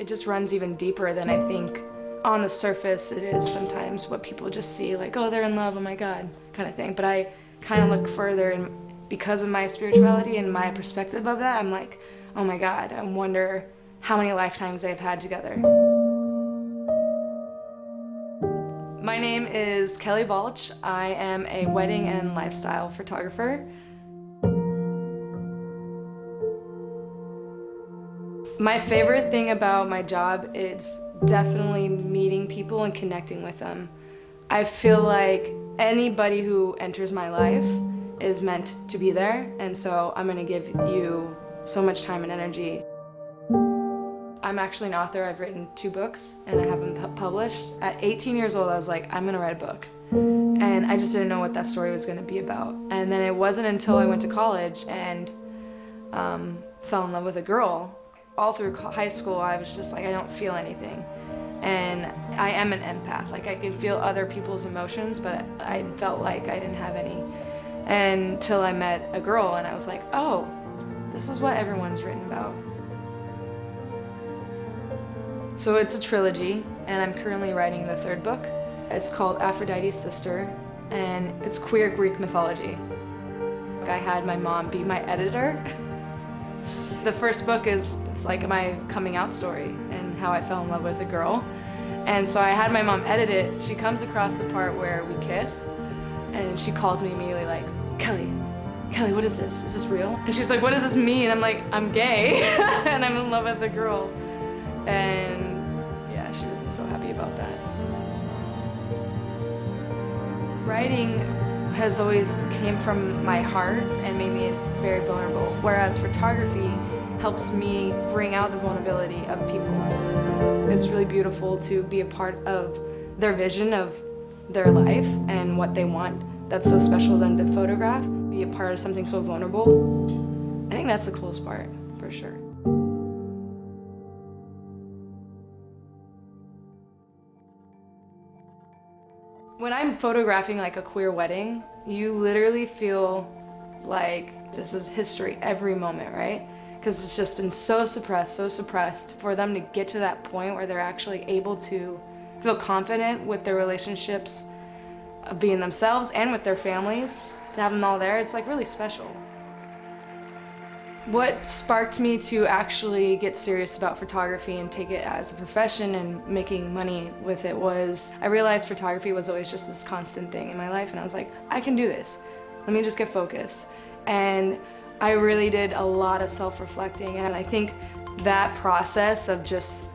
it just runs even deeper than I think on the surface it is sometimes what people just see, like, oh, they're in love, oh my God, kind of thing. But I kind of look further, and because of my spirituality and my perspective of that, I'm like, oh my God, I wonder how many lifetimes they've had together. My name is Kelly Balch. I am a wedding and lifestyle photographer. My favorite thing about my job is definitely meeting people and connecting with them. I feel like anybody who enters my life is meant to be there, and so I'm gonna give you so much time and energy. I'm actually an author. I've written 2 books and I have them published. At 18 years old, I was like, I'm gonna write a book. And I just didn't know what that story was gonna be about. And then it wasn't until I went to college and fell in love with a girl. All through high school, I was just like, I don't feel anything. And I am an empath. Like, I can feel other people's emotions, but I felt like I didn't have any. Until I met a girl and I was like, oh, this is what everyone's written about. So it's a trilogy, and I'm currently writing the 3rd book. It's called Aphrodite's Sister, and it's queer Greek mythology. I had my mom be my editor. The first book it's like my coming out story and how I fell in love with a girl. And so I had my mom edit it. She comes across the part where we kiss, and she calls me immediately like, Kelly, what is this? Is this real? And she's like, what does this mean? I'm like, I'm gay, and I'm in love with a girl. And yeah, she wasn't so happy about that. Writing has always came from my heart and made me very vulnerable, whereas photography helps me bring out the vulnerability of people. It's really beautiful to be a part of their vision of their life and what they want that's so special to them to photograph, be a part of something so vulnerable. I think that's the coolest part, for sure. When I'm photographing like a queer wedding, you literally feel like this is history every moment, right? Because it's just been so suppressed. For them to get to that point where they're actually able to feel confident with their relationships, of being themselves and with their families, to have them all there, it's like really special. What sparked me to actually get serious about photography and take it as a profession and making money with it was, I realized photography was always just this constant thing in my life, and I was like, I can do this. Let me just get focused. And I really did a lot of self-reflecting, and I think that process of just,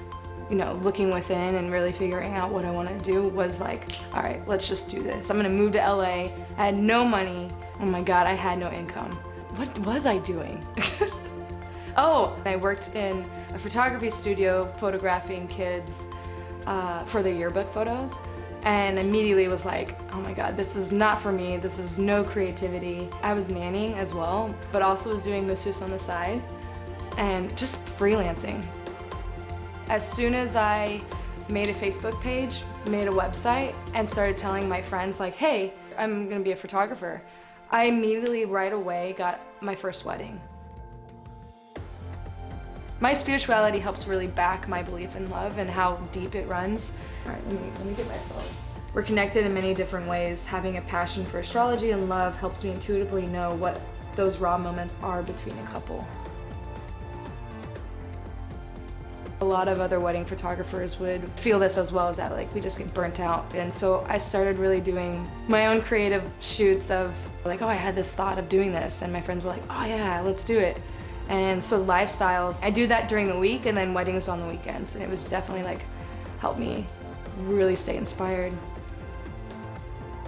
looking within and really figuring out what I want to do was like, all right, let's just do this. I'm gonna move to LA. I had no money. Oh my God, I had no income. What was I doing? Oh, I worked in a photography studio photographing kids for their yearbook photos, and immediately was like, oh my God, this is not for me. This is no creativity. I was nannying as well, but also was doing masseuse on the side and just freelancing. As soon as I made a Facebook page, made a website, and started telling my friends like, hey, I'm gonna be a photographer, I immediately, right away, got my first wedding. My spirituality helps really back my belief in love and how deep it runs. All right, let me get my phone. We're connected in many different ways. Having a passion for astrology and love helps me intuitively know what those raw moments are between a couple. A lot of other wedding photographers would feel this as well, as that like we just get burnt out. And so I started really doing my own creative shoots of like, oh, I had this thought of doing this, and my friends were like, oh yeah, let's do it. And so lifestyles, I do that during the week, and then weddings on the weekends, and it was definitely like helped me really stay inspired.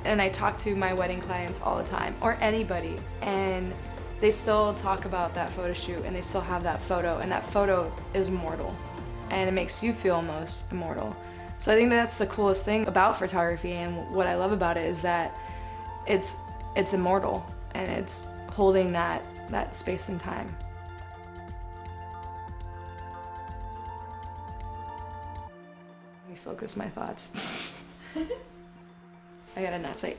And I talk to my wedding clients all the time, or anybody, and they still talk about that photo shoot, and they still have that photo, and that photo is immortal, and it makes you feel almost immortal. So I think that's the coolest thing about photography, and what I love about it is that it's immortal, and it's holding that space and time. Let me focus my thoughts. I gotta not say